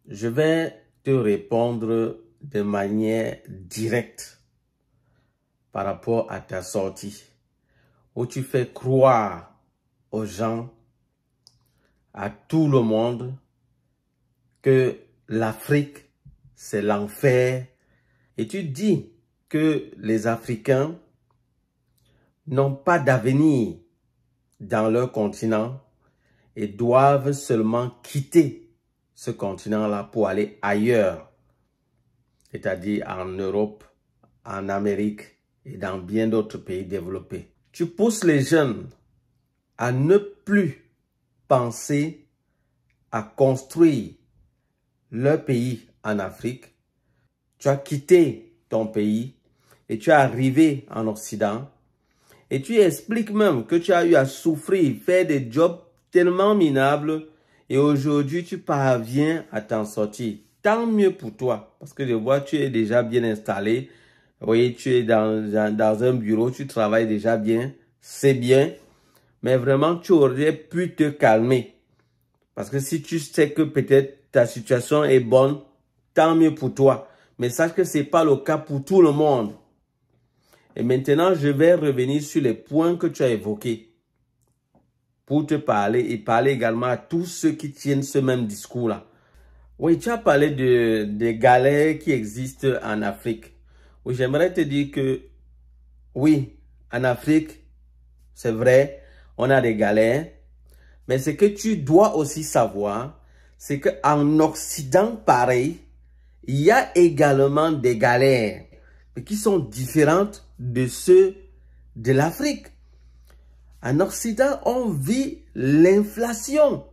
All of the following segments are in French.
Je vais te répondre de manière directe par rapport à ta sortie, où tu fais croire aux gens, à tout le monde, que l'Afrique, c'est l'enfer. Et tu dis que les Africains n'ont pas d'avenir dans leur continent et doivent seulement quitter ce continent-là pour aller ailleurs, c'est-à-dire en Europe, en Amérique et dans bien d'autres pays développés. Tu pousses les jeunes à ne plus penser à construire leur pays en Afrique. Tu as quitté ton pays et tu es arrivé en Occident et tu expliques même que tu as eu à souffrir, faire des jobs tellement minables et aujourd'hui tu parviens à t'en sortir. Tant mieux pour toi parce que je vois que tu es déjà bien installé. Oui, tu es dans un bureau, tu travailles déjà bien, c'est bien. Mais vraiment, tu aurais pu te calmer. Parce que si tu sais que peut-être ta situation est bonne, tant mieux pour toi. Mais sache que ce n'est pas le cas pour tout le monde. Et maintenant, je vais revenir sur les points que tu as évoqués pour te parler et parler également à tous ceux qui tiennent ce même discours-là. Oui, tu as parlé des galères qui existent en Afrique. Oui, j'aimerais te dire que oui, en Afrique, c'est vrai, on a des galères. Mais ce que tu dois aussi savoir, c'est qu'en Occident, pareil, il y a également des galères, mais qui sont différentes de ceux de l'Afrique. En Occident, on vit l'inflation.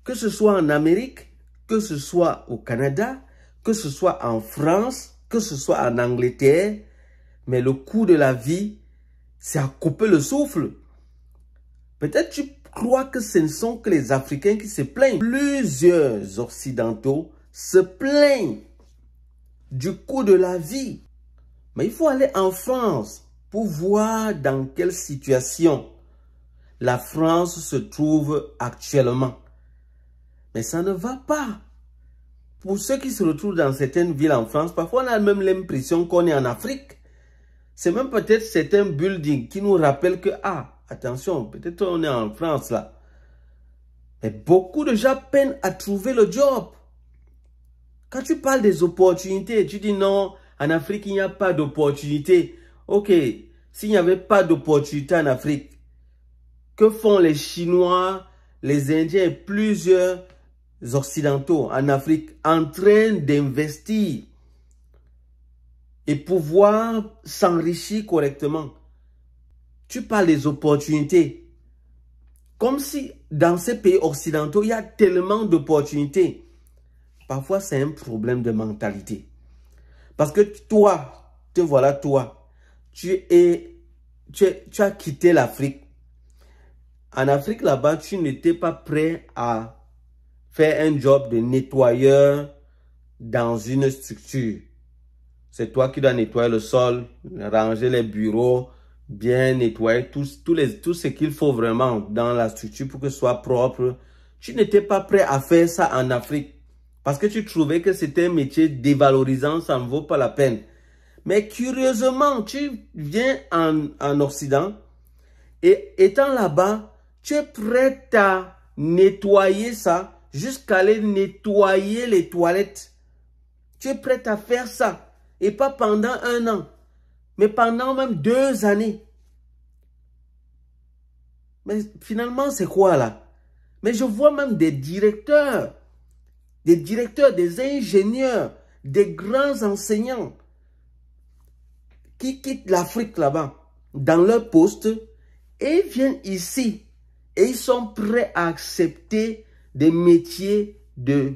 Que ce soit en Amérique, que ce soit au Canada, que ce soit en France, que ce soit en Angleterre, mais le coût de la vie, c'est à couper le souffle. Peut-être tu crois que ce ne sont que les Africains qui se plaignent. Plusieurs Occidentaux se plaignent du coût de la vie. Mais il faut aller en France pour voir dans quelle situation la France se trouve actuellement. Mais ça ne va pas. Pour ceux qui se retrouvent dans certaines villes en France, parfois on a même l'impression qu'on est en Afrique. C'est même peut-être certains buildings qui nous rappellent que, ah, attention, peut-être on est en France là. Mais beaucoup de gens peinent à trouver le job. Quand tu parles des opportunités, tu dis non, en Afrique il n'y a pas d'opportunités. Ok, s'il n'y avait pas d'opportunités en Afrique, que font les Chinois, les Indiens et plusieurs Occidentaux en Afrique en train d'investir et pouvoir s'enrichir correctement? Tu parles des opportunités. Comme si dans ces pays occidentaux, il y a tellement d'opportunités. Parfois, c'est un problème de mentalité. Parce que toi, te voilà toi, tu as quitté l'Afrique. En Afrique, là-bas, tu n'étais pas prêt à faire un job de nettoyeur dans une structure. C'est toi qui dois nettoyer le sol, ranger les bureaux, bien nettoyer tout ce qu'il faut vraiment dans la structure pour que ce soit propre. Tu n'étais pas prêt à faire ça en Afrique parce que tu trouvais que c'était un métier dévalorisant, ça ne vaut pas la peine. Mais curieusement, tu viens en Occident et étant là-bas, tu es prêt à nettoyer ça jusqu'à aller nettoyer les toilettes. Tu es prêt à faire ça et pas pendant 1 an. Mais pendant même 2 années. Mais finalement, c'est quoi là? Mais je vois même des directeurs, des ingénieurs, des grands enseignants qui quittent l'Afrique là-bas, dans leur poste, et viennent ici. Et ils sont prêts à accepter des métiers de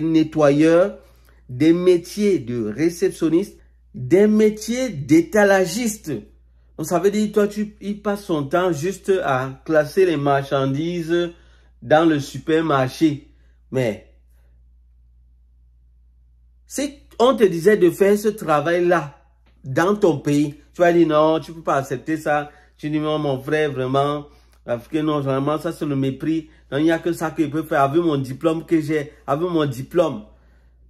nettoyeurs, des métiers de réceptionnistes, des métiers d'étalagistes. Donc ça veut dire, toi, il passe son temps juste à classer les marchandises dans le supermarché. Mais si on te disait de faire ce travail-là dans ton pays, tu vas dire non, tu ne peux pas accepter ça. Tu dis non, mon frère, vraiment, L'Africain, non, vraiment, ça c'est le mépris. Non, il n'y a que ça que je peux faire avec mon diplôme que j'ai, avec mon diplôme.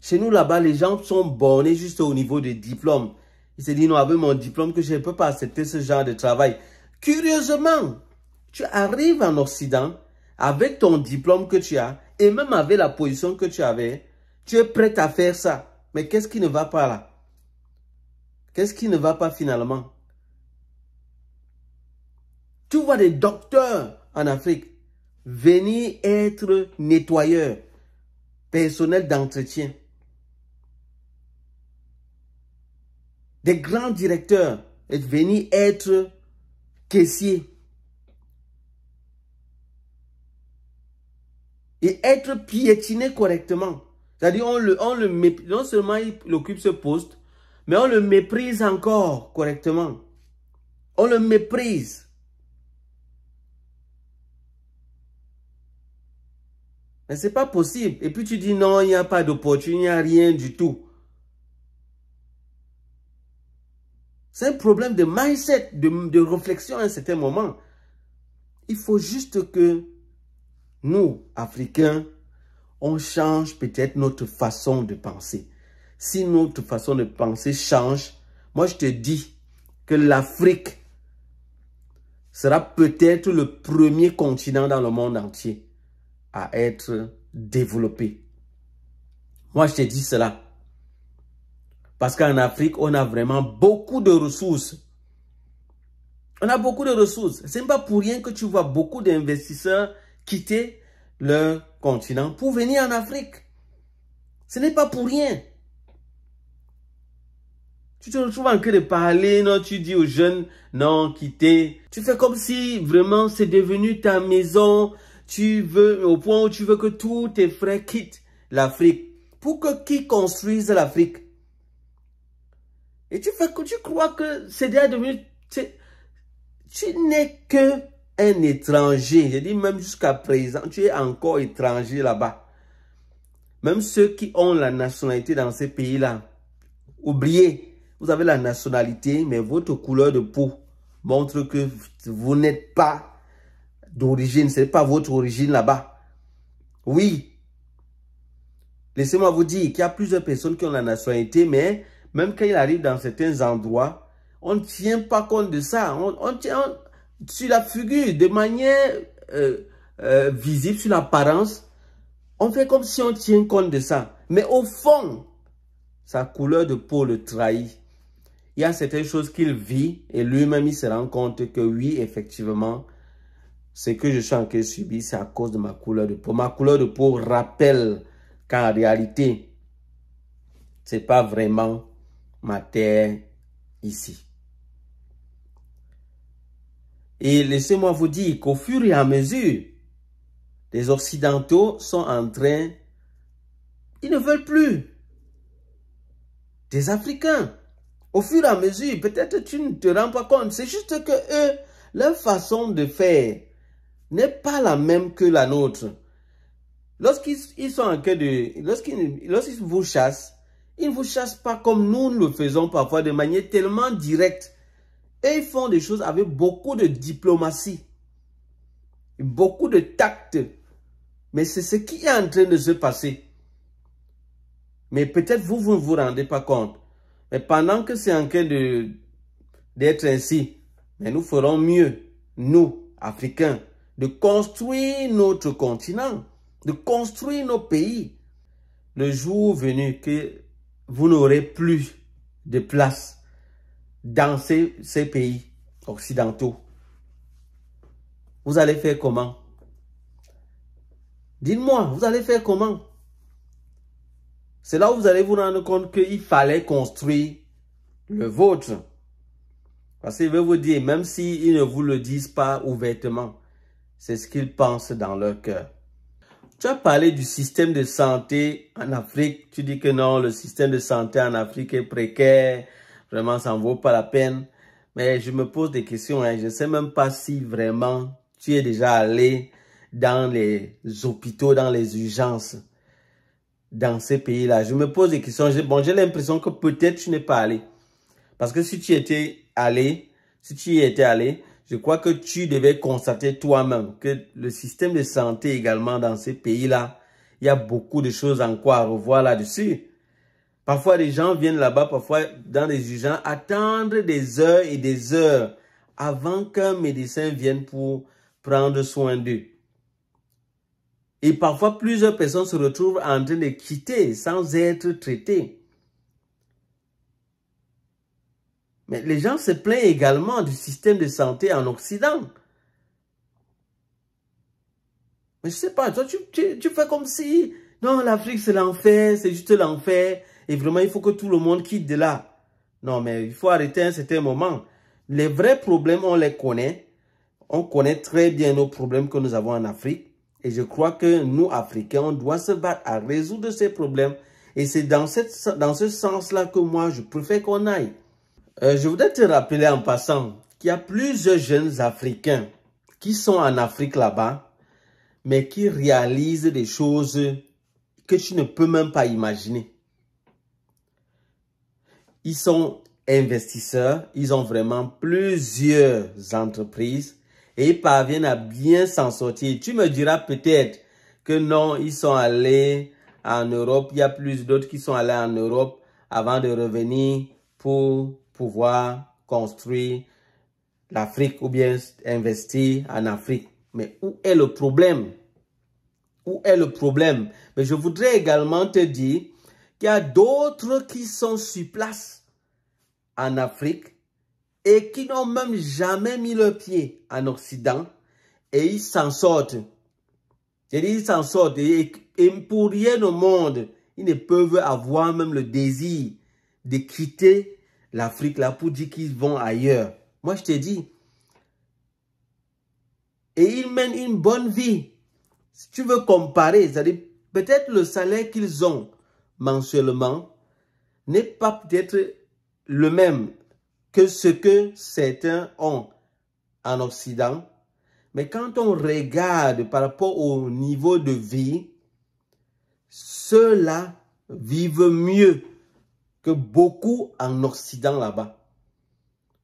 Chez nous, là-bas, les gens sont bornés juste au niveau des diplômes. Ils se disent, non, avec mon diplôme que je ne peux pas accepter ce genre de travail. Curieusement, tu arrives en Occident avec ton diplôme que tu as et même avec la position que tu avais, tu es prêt à faire ça. Mais qu'est-ce qui ne va pas là? Qu'est-ce qui ne va pas finalement? Tu vois des docteurs en Afrique venir être nettoyeurs, personnel d'entretien. Des grands directeurs venir être caissiers. Et être piétiné correctement. C'est-à-dire, on le méprise. Non seulement il occupe ce poste, mais on le méprise encore correctement. On le méprise. Mais ce n'est pas possible. Et puis tu dis non, il n'y a pas d'opportunité, il n'y a rien du tout. C'est un problème de mindset, de réflexion à un certain moment. Il faut juste que nous, Africains, on change peut-être notre façon de penser. Si notre façon de penser change, moi je te dis que l'Afrique sera peut-être le premier continent dans le monde entier à être développé. Moi je te dis cela. Parce qu'en Afrique, on a vraiment beaucoup de ressources. On a beaucoup de ressources. Ce n'est pas pour rien que tu vois beaucoup d'investisseurs quitter leur continent pour venir en Afrique. Ce n'est pas pour rien. Tu te retrouves en train de parler, non, tu dis aux jeunes, non, quittez. Tu fais comme si vraiment c'est devenu ta maison. Tu veux, au point où tu veux que tous tes frères quittent l'Afrique. Pour que qui construise l'Afrique? Et tu crois que c'est déjà devenu... Tu n'es que un étranger. Je dis même jusqu'à présent, tu es encore étranger là-bas. Même ceux qui ont la nationalité dans ces pays-là, oubliez, vous avez la nationalité, mais votre couleur de peau montre que vous n'êtes pas d'origine, ce n'est pas votre origine là-bas. Oui, laissez-moi vous dire qu'il y a plusieurs personnes qui ont la nationalité, mais même quand ils arrivent dans certains endroits, on ne tient pas compte de ça. On tient sur la figure, de manière visible, sur l'apparence. On fait comme si on tient compte de ça. Mais au fond, sa couleur de peau le trahit. Il y a certaines choses qu'il vit et lui-même il se rend compte que oui, effectivement, ce que je suis en train de subir, c'est à cause de ma couleur de peau. Ma couleur de peau rappelle qu'en réalité, ce n'est pas vraiment ma terre ici. Et laissez-moi vous dire qu'au fur et à mesure, les Occidentaux sont en train, ils ne veulent plus des Africains. Au fur et à mesure, peut-être tu ne te rends pas compte, c'est juste que eux, leur façon de faire n'est pas la même que la nôtre. Lorsqu'ils sont en train de, lorsqu'ils vous chassent, ils ne vous chassent pas comme nous le faisons parfois de manière tellement directe. Et ils font des choses avec beaucoup de diplomatie, beaucoup de tact. Mais c'est ce qui est en train de se passer. Mais peut-être vous ne vous rendez pas compte. Mais pendant que c'est en train d'être ainsi, mais nous ferons mieux, nous, Africains, de construire notre continent, de construire nos pays. Le jour venu que vous n'aurez plus de place dans ces pays occidentaux, vous allez faire comment? Dites-moi, vous allez faire comment? C'est là où vous allez vous rendre compte qu'il fallait construire le vôtre. Parce qu'il veut vous dire, même s'ils ne vous le disent pas ouvertement, c'est ce qu'ils pensent dans leur cœur. Tu as parlé du système de santé en Afrique. Tu dis que non, le système de santé en Afrique est précaire. Vraiment, ça ne vaut pas la peine. Mais je me pose des questions. Je ne sais même pas si vraiment tu es déjà allé dans les hôpitaux, dans les urgences, dans ces pays-là. Je me pose des questions. Bon, j'ai l'impression que peut-être tu n'es pas allé. Parce que si tu y étais allé, je crois que tu devais constater toi-même que le système de santé également dans ces pays-là, il y a beaucoup de choses encore à revoir là-dessus. Parfois, les gens viennent là-bas, parfois dans des urgences, attendre des heures et des heures avant qu'un médecin vienne pour prendre soin d'eux. Et parfois, plusieurs personnes se retrouvent en train de quitter sans être traitées. Mais les gens se plaignent également du système de santé en Occident. Mais je sais pas, toi, tu fais comme si, non, l'Afrique, c'est l'enfer, c'est juste l'enfer. Et vraiment, il faut que tout le monde quitte de là. Non, mais il faut arrêter à un certain moment. Les vrais problèmes, on les connaît. On connaît très bien nos problèmes que nous avons en Afrique. Et je crois que nous, Africains, on doit se battre à résoudre ces problèmes. Et c'est dans ce sens-là que moi, je préfère qu'on aille. Je voudrais te rappeler en passant qu'il y a plusieurs jeunes Africains qui sont en Afrique là-bas, mais qui réalisent des choses que tu ne peux même pas imaginer. Ils sont investisseurs, ils ont vraiment plusieurs entreprises et ils parviennent à bien s'en sortir. Tu me diras peut-être que non, ils sont allés en Europe, il y a plus d'autres qui sont allés en Europe avant de revenir pour pouvoir construire l'Afrique ou bien investir en Afrique. Mais où est le problème? Où est le problème? Mais je voudrais également te dire qu'il y a d'autres qui sont sur place en Afrique et qui n'ont même jamais mis le pied en Occident et ils s'en sortent. Ils s'en sortent et pour rien au monde, ils ne peuvent avoir même le désir de quitter l'Afrique là pour dire qu'ils vont ailleurs. Moi, je te dis. Et ils mènent une bonne vie. Si tu veux comparer, c'est-à-dire peut-être le salaire qu'ils ont mensuellement n'est pas peut-être le même que ce que certains ont en Occident. Mais quand on regarde par rapport au niveau de vie, ceux-là vivent mieux que beaucoup en Occident là-bas.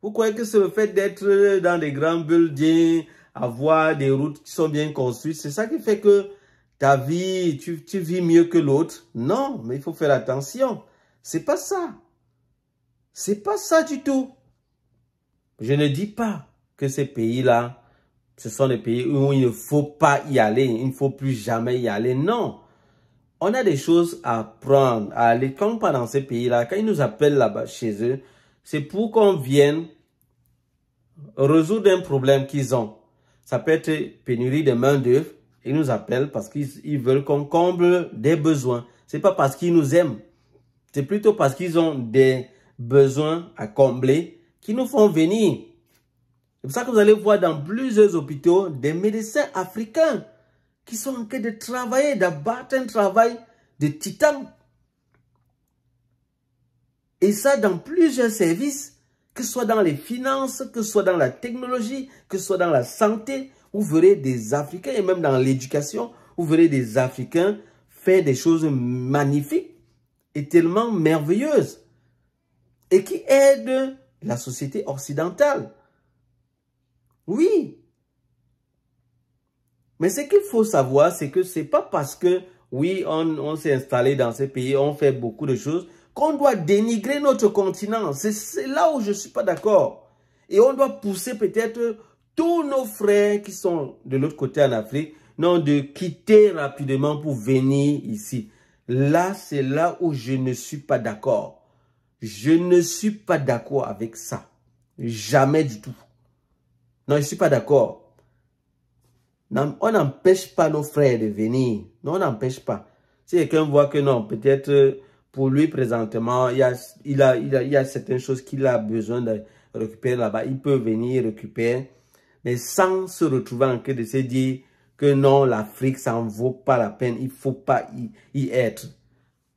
Vous croyez que c'est le fait d'être dans des grands buildings, avoir des routes qui sont bien construites, c'est ça qui fait que ta vie, tu vis mieux que l'autre? Non, mais il faut faire attention. C'est pas ça. C'est pas ça du tout. Je ne dis pas que ces pays-là, ce sont des pays où il ne faut pas y aller, il ne faut plus jamais y aller. Non. On a des choses à prendre, à aller. Quand on part dans ces pays-là, quand ils nous appellent là-bas chez eux, c'est pour qu'on vienne résoudre un problème qu'ils ont. Ça peut être pénurie de main-d'œuvre. Ils nous appellent parce qu'ils veulent qu'on comble des besoins. C'est pas parce qu'ils nous aiment. C'est plutôt parce qu'ils ont des besoins à combler qu'ils nous font venir. C'est pour ça que vous allez voir dans plusieurs hôpitaux des médecins africains qui sont en train de travailler, d'abattre un travail de titan. Et ça dans plusieurs services, que ce soit dans les finances, que ce soit dans la technologie, que ce soit dans la santé, vous verrez des Africains, et même dans l'éducation, vous verrez des Africains faire des choses magnifiques et tellement merveilleuses et qui aident la société occidentale. Oui. Mais ce qu'il faut savoir, c'est que ce n'est pas parce que, oui, on s'est installé dans ces pays, on fait beaucoup de choses, qu'on doit dénigrer notre continent. C'est là où je ne suis pas d'accord. Et on doit pousser peut-être tous nos frères qui sont de l'autre côté en Afrique, non, de quitter rapidement pour venir ici. Là, c'est là où je ne suis pas d'accord. Je ne suis pas d'accord avec ça. Jamais du tout. Non, je ne suis pas d'accord. On n'empêche pas nos frères de venir. Non, on n'empêche pas. Si quelqu'un voit que non, peut-être pour lui présentement, il y a certaines choses qu'il a besoin de récupérer là-bas. Il peut venir récupérer, mais sans se retrouver en train de se dire que non, l'Afrique, ça n'en vaut pas la peine. Il ne faut pas y être.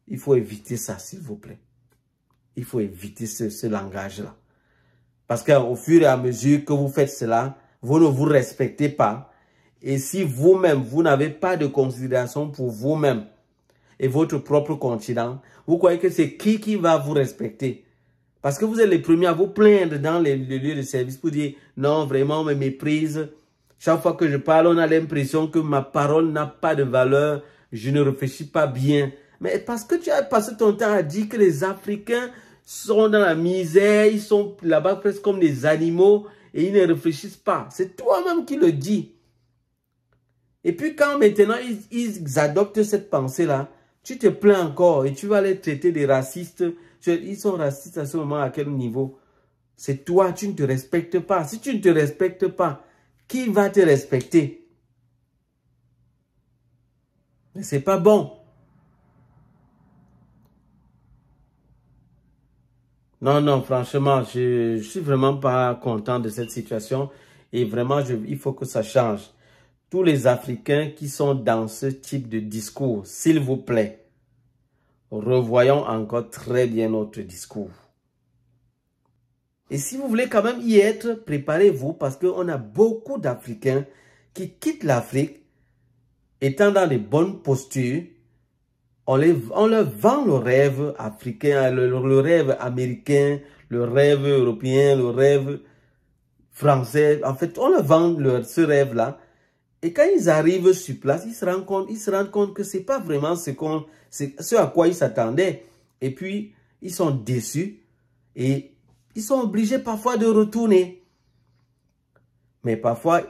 Il faut éviter ça, s'il vous plaît. Il faut éviter ce langage-là. Parce qu'au fur et à mesure que vous faites cela, vous ne vous respectez pas. Et si vous-même, vous n'avez pas de considération pour vous-même et votre propre continent, vous croyez que c'est qui va vous respecter? Parce que vous êtes les premiers à vous plaindre dans les lieux de service pour dire non, vraiment, on me méprise. Chaque fois que je parle, on a l'impression que ma parole n'a pas de valeur. Je ne réfléchis pas bien. Mais parce que tu as passé ton temps à dire que les Africains sont dans la misère, ils sont là-bas presque comme des animaux et ils ne réfléchissent pas. C'est toi-même qui le dis. Et puis quand maintenant ils adoptent cette pensée-là, tu te plains encore et tu vas les traiter des racistes. Ils sont racistes à ce moment à quel niveau? C'est toi, tu ne te respectes pas. Si tu ne te respectes pas, qui va te respecter? Mais c'est pas bon. Non, non, franchement, je suis vraiment pas content de cette situation. Et vraiment, il faut que ça change. Tous les Africains qui sont dans ce type de discours, s'il vous plaît, revoyons encore très bien notre discours. Et si vous voulez quand même y être, préparez-vous parce qu'on a beaucoup d'Africains qui quittent l'Afrique étant dans les bonnes postures. On leur vend le rêve africain, le rêve américain, le rêve européen, le rêve français. En fait, on leur vend ce rêve-là. Et quand ils arrivent sur place, ils se rendent compte que c'est pas vraiment ce à quoi ils s'attendaient. Et puis, ils sont déçus et ils sont obligés parfois de retourner. Mais parfois,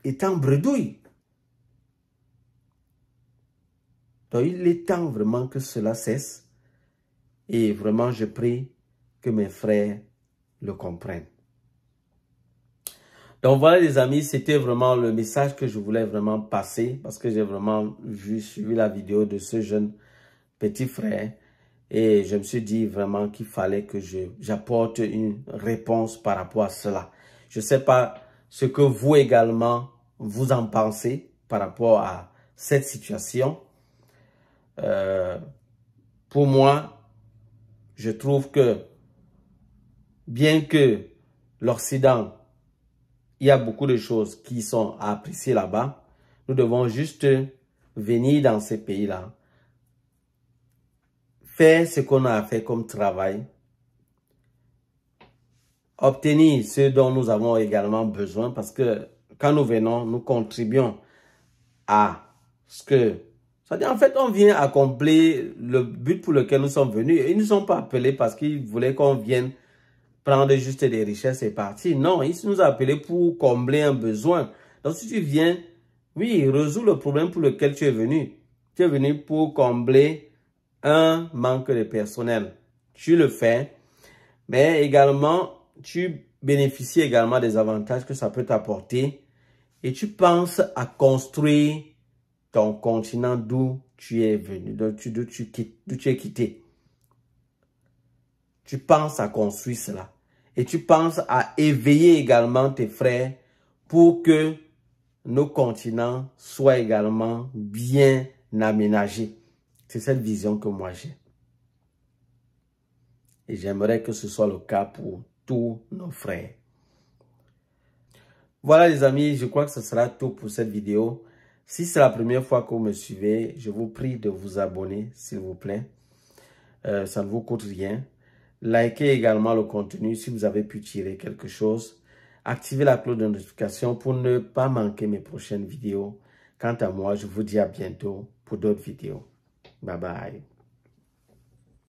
étant bredouilles. Donc, il est temps vraiment que cela cesse. Et vraiment, je prie que mes frères le comprennent. Donc voilà les amis, c'était vraiment le message que je voulais vraiment passer. Parce que j'ai vraiment suivi la vidéo de ce jeune petit frère. Et je me suis dit vraiment qu'il fallait que j'apporte une réponse par rapport à cela. Je ne sais pas ce que vous également, vous en pensez par rapport à cette situation. Pour moi, je trouve que bien que l'Occident, il y a beaucoup de choses qui sont à apprécier là-bas, nous devons juste venir dans ces pays-là, faire ce qu'on a à faire comme travail, obtenir ce dont nous avons également besoin parce que quand nous venons, nous contribuons à ce que... C'est-à-dire, en fait, on vient accomplir le but pour lequel nous sommes venus. Ils ne sont pas appelés parce qu'ils voulaient qu'on vienne prendre juste des richesses et partir. Non, ils nous ont appelés pour combler un besoin. Donc, si tu viens, oui, résous le problème pour lequel tu es venu. Tu es venu pour combler un manque de personnel. Tu le fais, mais également, tu bénéficies également des avantages que ça peut t'apporter et tu penses à construire ton continent d'où tu es venu, d'où tu es quitté. Tu penses à construire cela. Et tu penses à éveiller également tes frères pour que nos continents soient également bien aménagés. C'est cette vision que moi j'ai. Et j'aimerais que ce soit le cas pour tous nos frères. Voilà les amis, je crois que ce sera tout pour cette vidéo. Si c'est la première fois que vous me suivez, je vous prie de vous abonner, s'il vous plaît. Ça ne vous coûte rien. Likez également le contenu si vous avez pu tirer quelque chose. Activez la cloche de notification pour ne pas manquer mes prochaines vidéos. Quant à moi, je vous dis à bientôt pour d'autres vidéos. Bye bye.